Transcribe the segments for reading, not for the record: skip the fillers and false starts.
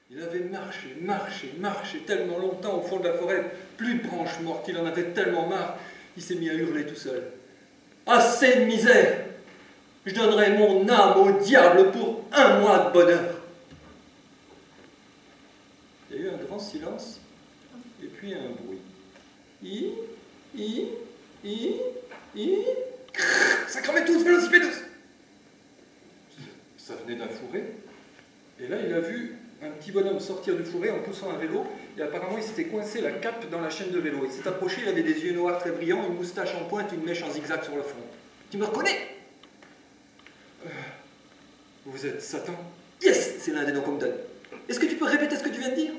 Il avait marché, marché, marché tellement longtemps au fond de la forêt, plus de branches mortes, il en avait tellement marre, il s'est mis à hurler tout seul. Assez de misère! Je donnerai mon âme au diable pour 1 mois de bonheur. Il y a eu un grand silence, et puis un bruit. Ça cramait tous, vélocipédos! Ça venait d'un fourré. Et là, il a vu un petit bonhomme sortir du fourré en poussant un vélo, et apparemment, il s'était coincé la cape dans la chaîne de vélo. Il s'est approché, il avait des yeux noirs très brillants, une moustache en pointe, une mèche en zigzag sur le front. Tu me reconnais? Vous êtes Satan? Yes! C'est l'un des noms qu'on me donne. Est-ce que tu peux répéter ce que tu viens de dire?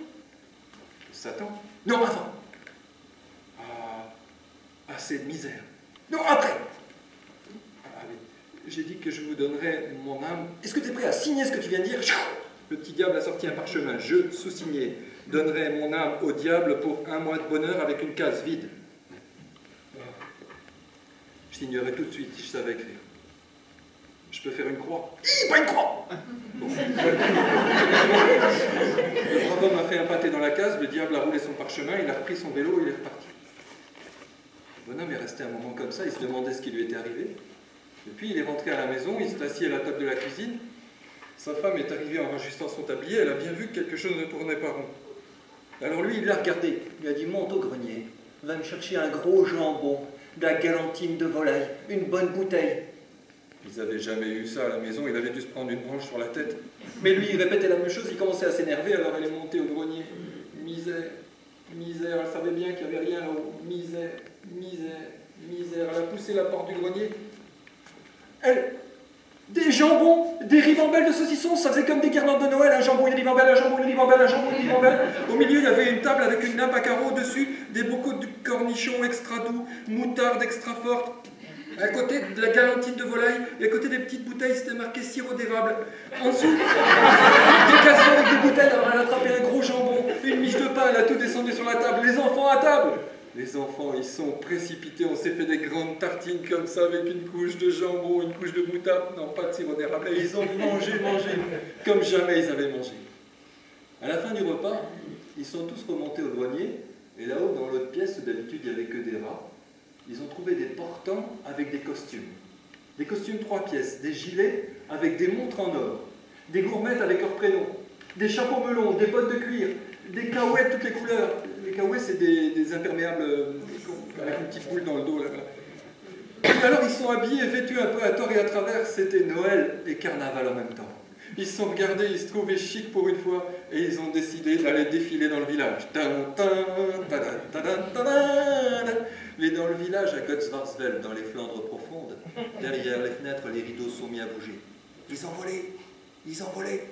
Satan? Non, avant. Assez de misère. Non, après. J'ai dit que je vous donnerais mon âme. Est-ce que tu es prêt à signer ce que tu viens de dire? Le petit diable a sorti un parchemin. Je, sous-signé, donnerai mon âme au diable pour 1 mois de bonheur avec une case vide. Je signerai tout de suite si je savais écrire. Je peux faire une croix? Pas une croix! Bon. Le brave homme a fait un pâté dans la case, le diable a roulé son parchemin, il a repris son vélo et il est reparti. Le bonhomme est resté un moment comme ça, il se demandait ce qui lui était arrivé. Et puis il est rentré à la maison, il s'est assis à la table de la cuisine. Sa femme est arrivée en rajustant son tablier, elle a bien vu que quelque chose ne tournait pas rond. Alors lui, il l'a regardé, il lui a dit: monte au grenier, va me chercher un gros jambon, de la galantine de volaille, une bonne bouteille. Ils n'avaient jamais eu ça à la maison, il avait dû se prendre une branche sur la tête. Mais lui, il répétait la même chose, il commençait à s'énerver, alors elle est montée au grenier. Misère, misère, elle savait bien qu'il n'y avait rien là-haut. Misère, misère, misère. Elle a poussé la porte du grenier. Des jambons, des ribambelles de saucisson, ça faisait comme des guirlandes de Noël, un jambon, une ribambelle, un jambon, une ribambelle, un jambon, une ribambelle. Au milieu, il y avait une table avec une nappe à carreaux, dessus des bocaux de cornichons extra doux, moutarde extra forte. À côté de la galantine de volaille, et à côté des petites bouteilles, c'était marqué sirop d'érable. En dessous, des cassons avec des bouteilles, alors elle a attrapé un gros jambon, une miche de pain, elle a tout descendu sur la table. Les enfants à table! Les enfants, ils sont précipités, on s'est fait des grandes tartines comme ça, avec une couche de jambon, une couche de moutarde, non, pas de sirop d'érable. Et ils ont mangé, comme jamais ils avaient mangé. À la fin du repas, ils sont tous remontés au grenier, et là-haut, dans l'autre pièce, où d'habitude il n'y avait que des rats, ils ont trouvé des portants avec des costumes. Des costumes 3 pièces, des gilets avec des montres en or, des gourmettes avec leur prénom, des chapeaux melons, des bottes de cuir, des caouettes toutes les couleurs. Les caouettes, c'est des imperméables avec une petite boule dans le dos. Là. Et alors, ils sont habillés et vêtus un peu à tort et à travers. C'était Noël et Carnaval en même temps. Ils se sont regardés, ils se trouvaient chics pour une fois, et ils ont décidé d'aller défiler dans le village. Mais dans le village, à Gottsvarsveld, dans les Flandres profondes, derrière les fenêtres, les rideaux sont mis à bouger. Ils envolaient.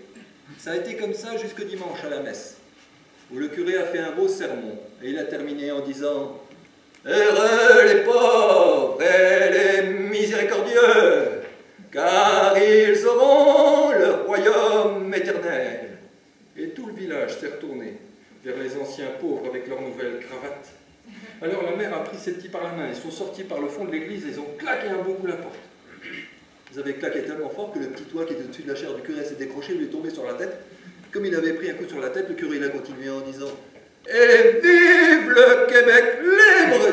Ça a été comme ça jusqu'au dimanche à la messe, où le curé a fait un beau sermon, et il a terminé en disant: heureux les pauvres et les miséricordieux, car ils auront le royaume éternel. Et tout le village s'est retourné vers les anciens pauvres avec leurs nouvelles cravates. Alors la mère a pris ses petits par la main, ils sont sortis par le fond de l'église et ils ont claqué un bon coup la porte. Ils avaient claqué tellement fort que le petit toit qui était au-dessus de la chaire du curé s'est décroché, lui est tombé sur la tête. Comme il avait pris un coup sur la tête, le curé il a continué en disant: et vive le Québec libre!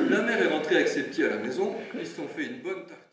La mère est rentrée avec ses petits à la maison, ils se sont fait une bonne tarte.